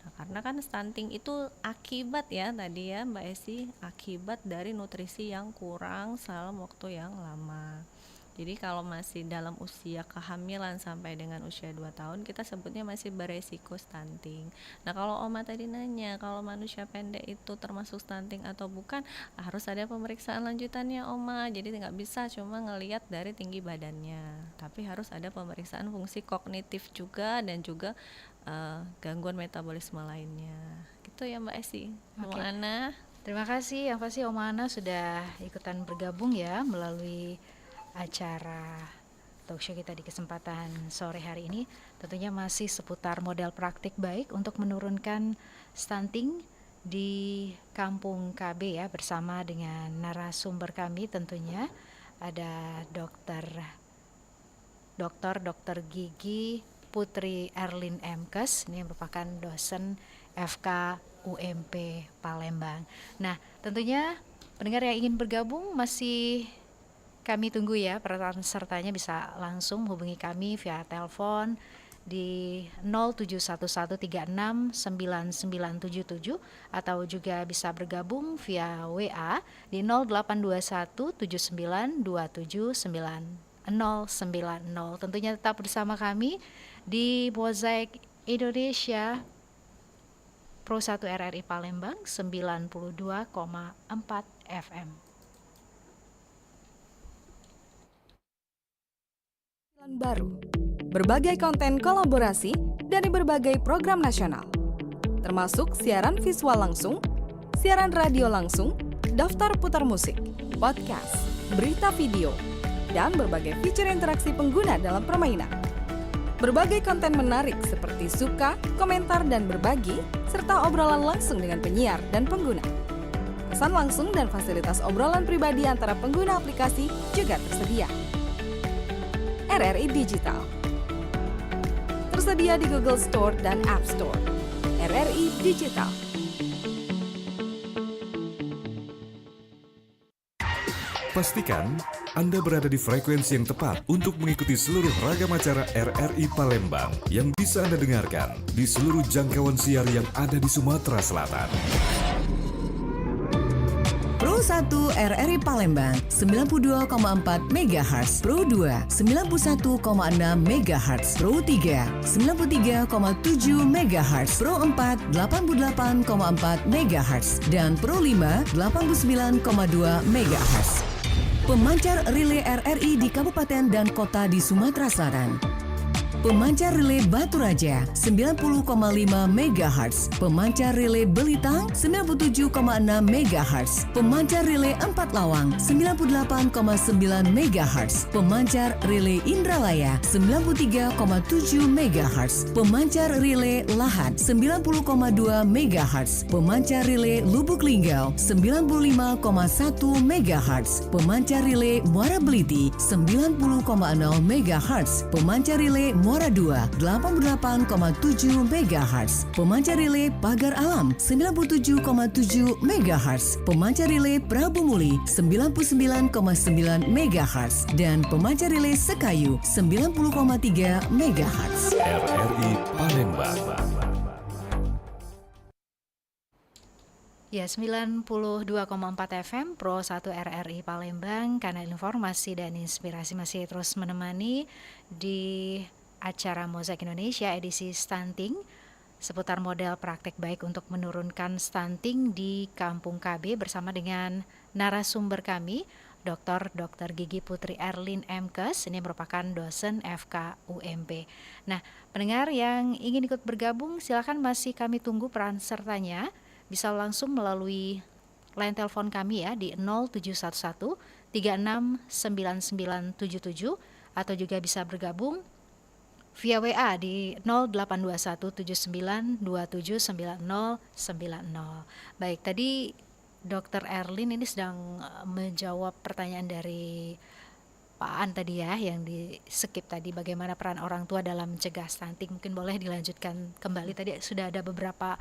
Nah, karena kan stunting itu akibat ya tadi ya Mbak Esi, akibat dari nutrisi yang kurang dalam waktu yang lama. Jadi kalau masih dalam usia kehamilan sampai dengan usia 2 tahun, kita sebutnya masih beresiko stunting. Nah kalau Oma tadi nanya, kalau manusia pendek itu termasuk stunting atau bukan, harus ada pemeriksaan lanjutannya Oma. Jadi nggak bisa cuma ngelihat dari tinggi badannya, tapi harus ada pemeriksaan fungsi kognitif juga dan juga gangguan metabolisme lainnya. Gitu ya Mbak Esi. Oma Ana. Terima kasih yang pasti Oma Ana sudah ikutan bergabung ya melalui acara talkshow kita di kesempatan sore hari ini. Tentunya masih seputar model praktik baik untuk menurunkan stunting di Kampung KB ya, bersama dengan narasumber kami tentunya ada Dr. Gigi Putri Erlin Emkes, ini merupakan dosen FK UMP Palembang. Nah tentunya pendengar yang ingin bergabung masih kami tunggu ya, pesertanya bisa langsung hubungi kami via telepon di 0711369977 atau juga bisa bergabung via WA di 082179279090. Tentunya tetap bersama kami di Mozaik Indonesia Pro 1 RRI Palembang 92,4 FM. Baru, berbagai konten kolaborasi dari berbagai program nasional, termasuk siaran visual langsung, siaran radio langsung, daftar putar musik, podcast, berita video, dan berbagai fitur interaksi pengguna dalam permainan. Berbagai konten menarik seperti suka, komentar, dan berbagi, serta obrolan langsung dengan penyiar dan pengguna. Pesan langsung dan fasilitas obrolan pribadi antara pengguna aplikasi juga tersedia. RRI Digital tersedia di Google Store dan App Store. RRI Digital. Pastikan Anda berada di frekuensi yang tepat untuk mengikuti seluruh ragam acara RRI Palembang yang bisa Anda dengarkan di seluruh jangkauan siar yang ada di Sumatera Selatan. Pro 1 RRI Palembang 92,4 MHz, Pro 2 91,6 MHz, Pro 3 93,7 MHz, Pro 4 88,4 MHz, dan Pro 5 89,2 MHz. Pemancar relay RRI di kabupaten dan kota di Sumatera Selatan. Pemancar relay Batu Raja 90,5 MHz, pemancar relay Belitang 97,6 MHz, pemancar relay Empat Lawang 98,9 MHz, pemancar relay Indralaya 93,7 MHz, pemancar relay Lahat 90,2 MHz, pemancar relay Lubuk Linggau 95,1 MHz, pemancar relay Muara Beliti 90,0 MHz, pemancar relay Muara 2 88,7 MHz, pemancar relay Pagar Alam 97,7 MHz, pemancar relay Prabu Muli 99,9 MHz, dan pemancar relay Sekayu 90,3 MHz. RRI Palembang. Ya, 92,4 FM Pro 1 RRI Palembang, kanal informasi dan inspirasi masih terus menemani di acara Mozaik Indonesia edisi stunting seputar model praktek baik untuk menurunkan stunting di Kampung KB bersama dengan narasumber kami Dr. Gigi Putri Erlin Mkes, ini merupakan dosen FK UMP. Nah, pendengar yang ingin ikut bergabung silakan masih kami tunggu peran sertanya, bisa langsung melalui line telepon kami ya di 0711 369977 atau juga bisa bergabung via WA di 082179279090. Baik, tadi Dr. Erlin ini sedang menjawab pertanyaan dari Pak An tadi ya, yang di skip tadi, bagaimana peran orang tua dalam mencegah stunting. Mungkin boleh dilanjutkan kembali, tadi sudah ada beberapa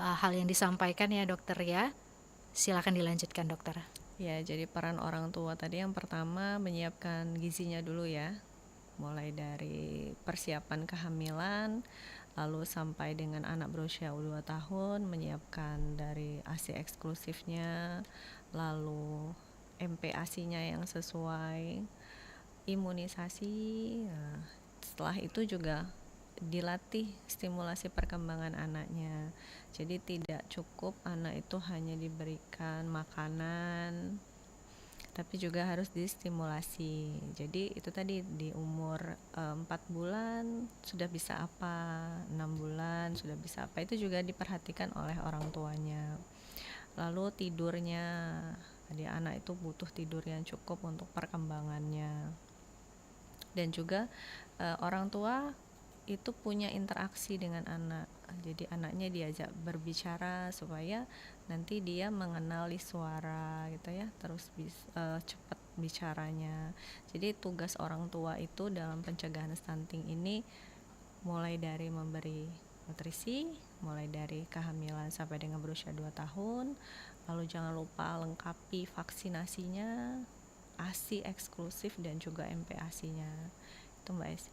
hal yang disampaikan ya dokter ya. Silakan dilanjutkan dokter. Ya, jadi peran orang tua tadi yang pertama menyiapkan gizinya dulu ya. Mulai dari persiapan kehamilan, lalu sampai dengan anak berusia 2 tahun, menyiapkan dari ASI eksklusifnya, lalu MPASI-nya yang sesuai, imunisasi. Nah, setelah itu juga dilatih stimulasi perkembangan anaknya. Jadi tidak cukup anak itu hanya diberikan makanan, tapi juga harus distimulasi. Jadi itu tadi di umur 4 bulan sudah bisa apa, 6 bulan sudah bisa apa, itu juga diperhatikan oleh orang tuanya. Lalu tidurnya, jadi anak itu butuh tidur yang cukup untuk perkembangannya. Dan juga orang tua itu punya interaksi dengan anak, jadi anaknya diajak berbicara supaya nanti dia mengenali suara gitu ya, terus cepat bicaranya. Jadi tugas orang tua itu dalam pencegahan stunting ini mulai dari memberi nutrisi, mulai dari kehamilan sampai dengan berusia 2 tahun, lalu jangan lupa lengkapi vaksinasinya, ASI eksklusif dan juga MPASI-nya. Itu Mbak Esi.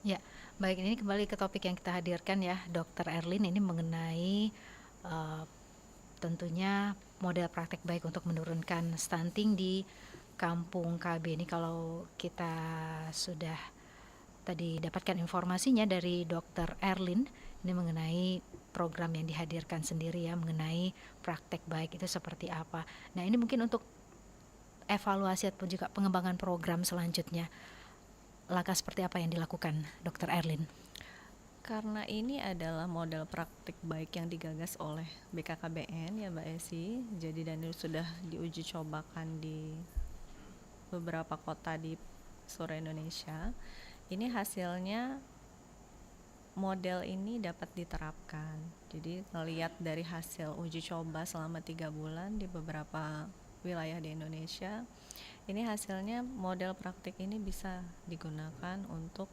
Ya, baik, ini kembali ke topik yang kita hadirkan ya, Dr. Erlin, ini mengenai tentunya model praktek baik untuk menurunkan stunting di Kampung KB. Ini kalau kita sudah tadi dapatkan informasinya dari Dr. Erlin, ini mengenai program yang dihadirkan sendiri ya, mengenai praktek baik itu seperti apa. Nah, ini mungkin untuk evaluasi ataupun juga pengembangan program selanjutnya, langkah seperti apa yang dilakukan Dr. Erlin? Karena ini adalah model praktik baik yang digagas oleh BKKBN ya Mbak Esi, jadi dan sudah diuji cobakan di beberapa kota di seluruh Indonesia. Ini hasilnya model ini dapat diterapkan. Jadi ngelihat dari hasil uji coba selama 3 bulan di beberapa wilayah di Indonesia, ini hasilnya model praktik ini bisa digunakan untuk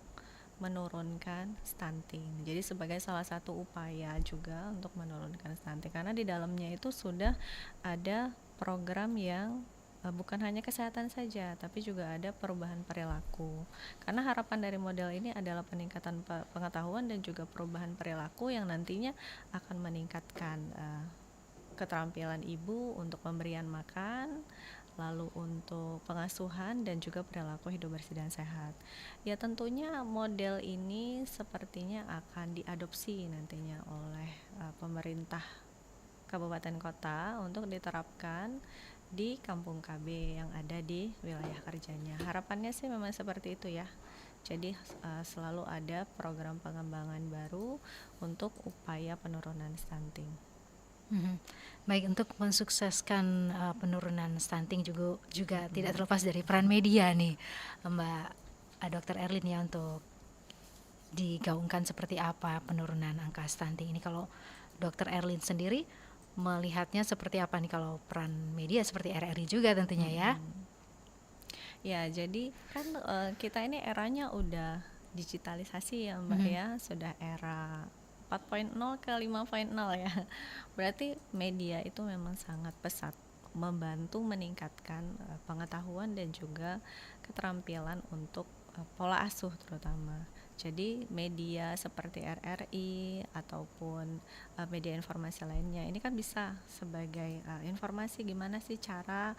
menurunkan stunting. Jadi sebagai salah satu upaya juga untuk menurunkan stunting, karena di dalamnya itu sudah ada program yang bukan hanya kesehatan saja, tapi juga ada perubahan perilaku. Karena harapan dari model ini adalah peningkatan pengetahuan dan juga perubahan perilaku yang nantinya akan meningkatkan keterampilan ibu untuk pemberian makan, lalu untuk pengasuhan dan juga perilaku hidup bersih dan sehat. Ya tentunya model ini sepertinya akan diadopsi nantinya oleh pemerintah kabupaten kota untuk diterapkan di Kampung KB yang ada di wilayah kerjanya. Harapannya sih memang seperti itu ya. Jadi selalu ada program pengembangan baru untuk upaya penurunan stunting. Baik, untuk mensukseskan penurunan stunting juga tidak terlepas dari peran media nih, Mbak Dr. Erlin ya, untuk digaungkan seperti apa penurunan angka stunting ini. Kalau Dr. Erlin sendiri melihatnya seperti apa nih kalau peran media seperti RRI juga tentunya ya? Ya, jadi kan kita ini eranya udah digitalisasi ya Mbak ya, sudah era 4.0 ke 5.0 ya. Berarti media itu memang sangat pesat membantu meningkatkan pengetahuan dan juga keterampilan untuk pola asuh terutama. Jadi media seperti RRI ataupun media informasi lainnya ini kan bisa sebagai informasi gimana sih cara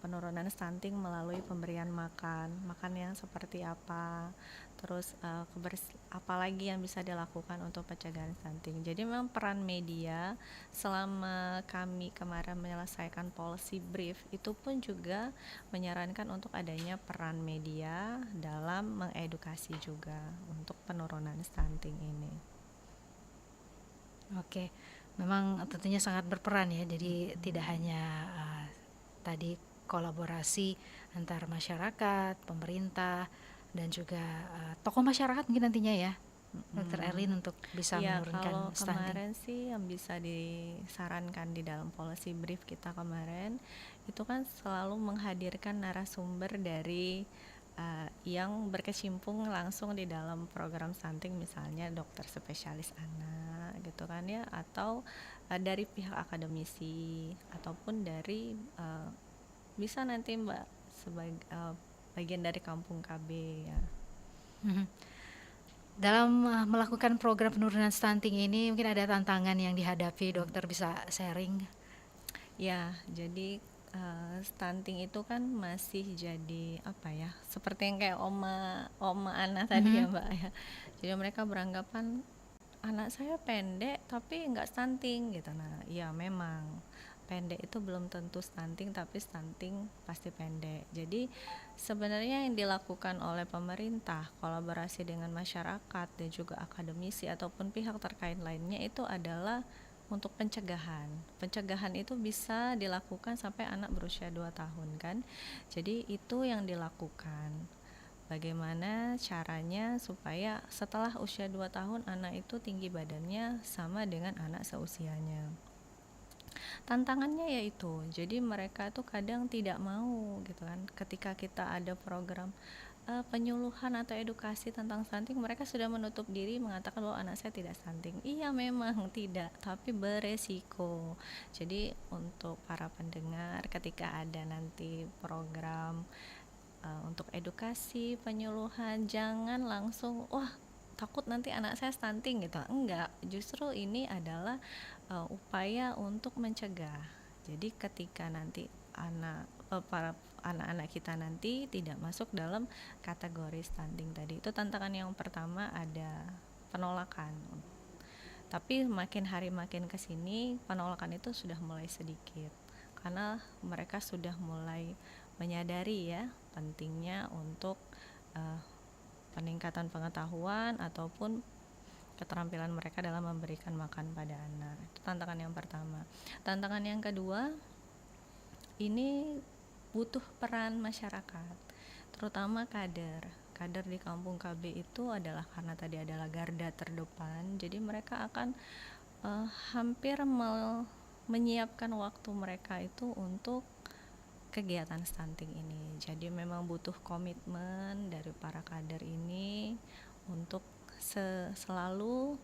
penurunan stunting melalui pemberian makan yang seperti apa, terus apalagi yang bisa dilakukan untuk pencegahan stunting. Jadi memang peran media selama kami kemarin menyelesaikan policy brief itu pun juga menyarankan untuk adanya peran media dalam mengedukasi juga untuk penurunan stunting ini. Oke, memang tentunya sangat berperan ya. Jadi tidak hanya tadi kolaborasi antar masyarakat, pemerintah, dan juga tokoh masyarakat mungkin nantinya ya, Dr. Erlin, untuk bisa menurunkan stunting. Kalau kemarin sih yang bisa disarankan di dalam policy brief kita kemarin itu kan selalu menghadirkan narasumber dari yang berkecimpung langsung di dalam program stunting, misalnya dokter spesialis anak gitu kan ya, atau dari pihak akademisi ataupun dari bisa nanti Mbak sebagai bagian dari kampung KB ya. Dalam melakukan program penurunan stunting ini mungkin ada tantangan yang dihadapi, dokter bisa sharing? Ya, jadi stunting itu kan masih jadi apa ya, seperti yang kayak oma Ana tadi ya Mbak ya. Jadi mereka beranggapan anak saya pendek tapi nggak stunting gitu. Nah, ya memang pendek itu belum tentu stunting, tapi stunting pasti pendek. Jadi sebenarnya yang dilakukan oleh pemerintah, kolaborasi dengan masyarakat dan juga akademisi ataupun pihak terkait lainnya itu adalah untuk pencegahan. Pencegahan itu bisa dilakukan sampai anak berusia 2 tahun kan. Jadi itu yang dilakukan. Bagaimana caranya supaya setelah usia 2 tahun anak itu tinggi badannya sama dengan anak seusianya. Tantangannya yaitu, jadi mereka tuh kadang tidak mau gitu kan, ketika kita ada program penyuluhan atau edukasi tentang stunting, mereka sudah menutup diri mengatakan bahwa anak saya tidak stunting. Iya memang tidak, tapi beresiko. Jadi untuk para pendengar, ketika ada nanti program untuk edukasi, penyuluhan, jangan langsung wah takut nanti anak saya stunting gitu. Enggak, justru ini adalah upaya untuk mencegah. Jadi ketika nanti para anak-anak kita nanti tidak masuk dalam kategori stunting tadi, itu tantangan yang pertama ada penolakan. Tapi makin hari makin kesini penolakan itu sudah mulai sedikit karena mereka sudah mulai menyadari ya pentingnya untuk peningkatan pengetahuan ataupun keterampilan mereka dalam memberikan makan pada anak. Itu tantangan yang pertama. Tantangan yang kedua, ini butuh peran masyarakat, terutama kader di kampung KB itu adalah karena tadi adalah garda terdepan, jadi mereka akan hampir menyiapkan waktu mereka itu untuk kegiatan stunting ini. Jadi memang butuh komitmen dari para kader ini untuk selalu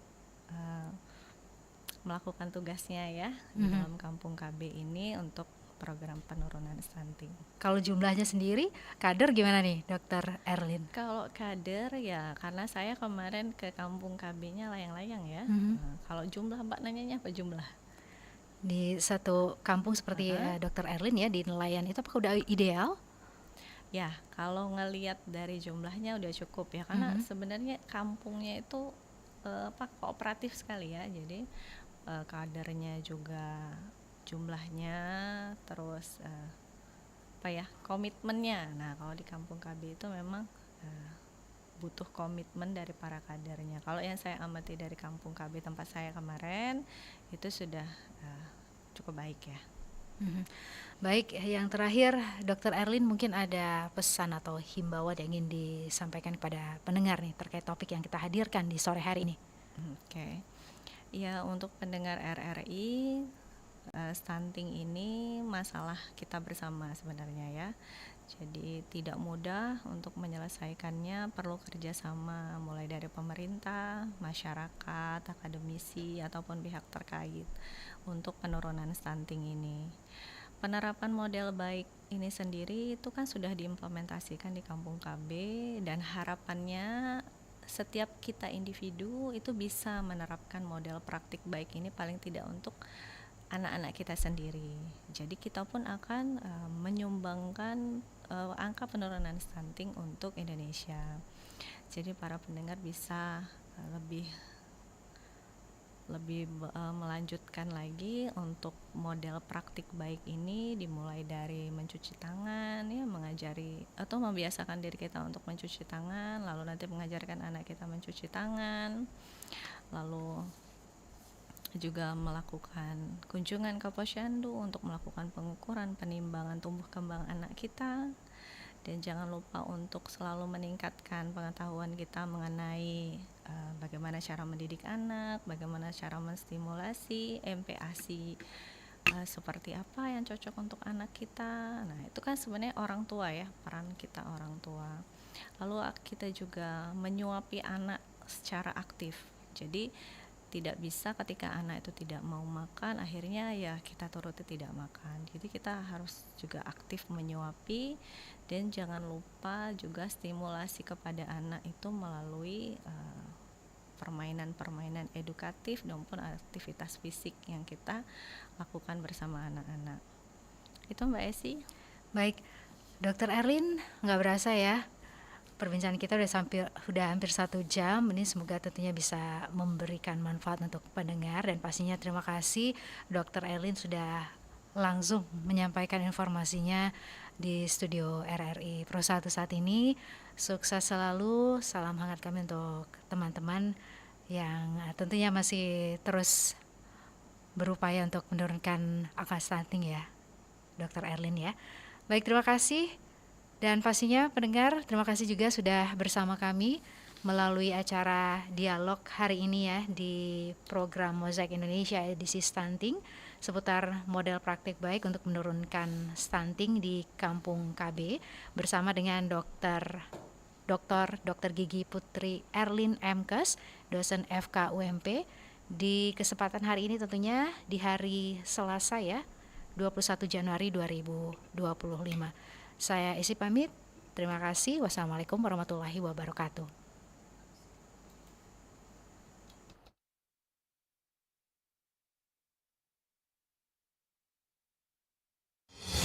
melakukan tugasnya ya di dalam kampung KB ini untuk program penurunan stunting. Kalau jumlahnya sendiri, kader gimana nih Dr. Erlin? Kalau kader ya karena saya kemarin ke kampung KB-nya layang-layang ya. Kalau jumlah Mbak nanyanya apa jumlah? Di satu kampung seperti Dr. Erlin ya di nelayan itu apakah udah ideal? Ya, kalau ngelihat dari jumlahnya udah cukup ya, karena sebenarnya kampungnya itu kooperatif sekali ya. Jadi kadernya juga jumlahnya, terus komitmennya. Nah, kalau di kampung KB itu memang butuh komitmen dari para kadernya. Kalau yang saya amati dari Kampung KB tempat saya kemarin itu sudah cukup baik ya. Baik, yang terakhir Dr. Erlin mungkin ada pesan atau himbauan yang ingin disampaikan kepada pendengar nih terkait topik yang kita hadirkan di sore hari ini. Oke. Ya, untuk pendengar RRI, stunting ini masalah kita bersama sebenarnya ya. Jadi tidak mudah untuk menyelesaikannya, perlu kerjasama mulai dari pemerintah, masyarakat, akademisi, ataupun pihak terkait untuk penurunan stunting ini. Penerapan model baik ini sendiri itu kan sudah diimplementasikan di Kampung KB dan harapannya setiap kita individu itu bisa menerapkan model praktik baik ini paling tidak untuk anak-anak kita sendiri. Jadi kita pun akan menyumbangkan angka penurunan stunting untuk Indonesia. Jadi para pendengar bisa lebih melanjutkan lagi untuk model praktik baik ini, dimulai dari mencuci tangan ya, mengajari atau membiasakan diri kita untuk mencuci tangan, lalu nanti mengajarkan anak kita mencuci tangan, lalu juga melakukan kunjungan ke posyandu untuk melakukan pengukuran penimbangan tumbuh kembang anak kita, dan jangan lupa untuk selalu meningkatkan pengetahuan kita mengenai bagaimana cara mendidik anak, bagaimana cara menstimulasi MPASI, seperti apa yang cocok untuk anak kita. Nah, itu kan sebenarnya orang tua ya, peran kita orang tua. Lalu kita juga menyuapi anak secara aktif. Jadi tidak bisa ketika anak itu tidak mau makan, akhirnya ya kita turuti tidak makan. Jadi kita harus juga aktif menyuapi, dan jangan lupa juga stimulasi kepada anak itu melalui permainan-permainan edukatif maupun aktivitas fisik yang kita lakukan bersama anak-anak. Itu Mbak Esi. Baik, Dr. Erlin, nggak berasa ya perbincangan kita udah hampir 1 jam. Ini semoga tentunya bisa memberikan manfaat untuk pendengar, dan pastinya terima kasih Dr. Erlin sudah langsung menyampaikan informasinya di studio RRI Pro 1 saat ini. Sukses selalu, salam hangat kami untuk teman-teman yang tentunya masih terus berupaya untuk menurunkan angka stunting ya, Dr. Erlin ya. Baik, terima kasih. Dan pastinya pendengar, terima kasih juga sudah bersama kami melalui acara dialog hari ini ya di program Mozaik Indonesia edisi stunting seputar model praktik baik untuk menurunkan stunting di Kampung KB bersama dengan Dr. Gigi Putri Erlin Mkes, dosen FK UMP. Di kesempatan hari ini tentunya di hari Selasa ya, 21 Januari 2025. Saya Esi pamit, terima kasih. Wassalamualaikum warahmatullahi wabarakatuh.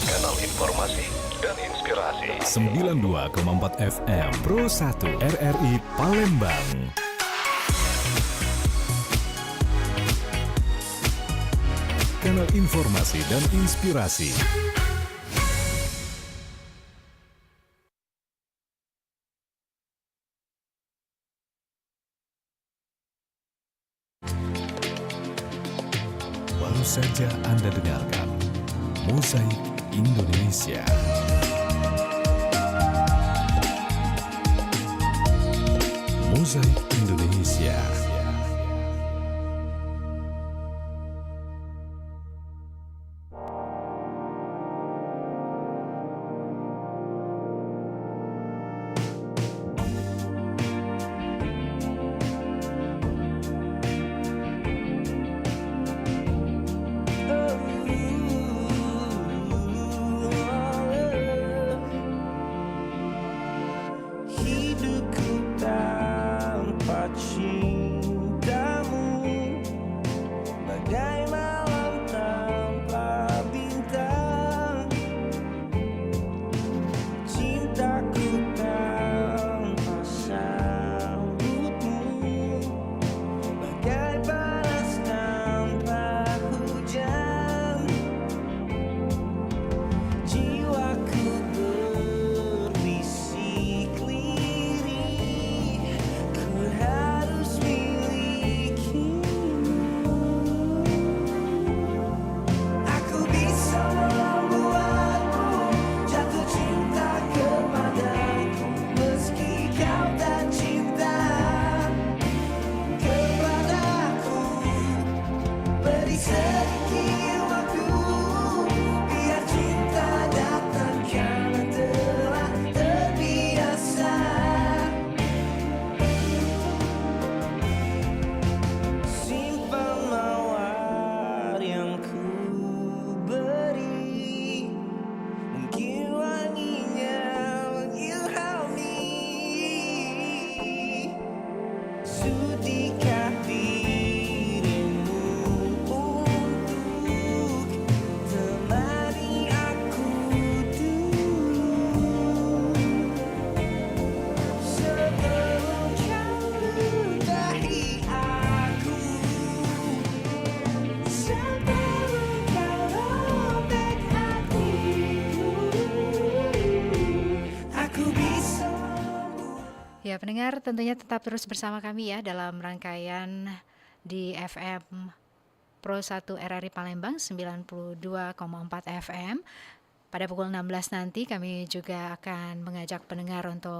Kanal informasi dan inspirasi 92,4 FM Pro 1 RRI Palembang. Kanal informasi dan inspirasi. Baru saja Anda dengarkan Mozaik Indonesia. Mozaik Indonesia. Hidupku tanpa cinta. beri sedikit waktu, biar cinta datang karena telah terbiasa. Simpan mawar yang ku beri, mungkin wanginya mengilhami. Sudikah dirimu untuk temani aku dulu, sebelum kau ludahi aku, sebelum kau robek hatiku, aku bisa. Ya, pendengar tentunya tetap terus bersama kami ya dalam rangkaian di FM Pro 1 RRI Palembang 92,4 FM. Pada pukul 16 nanti kami juga akan mengajak pendengar untuk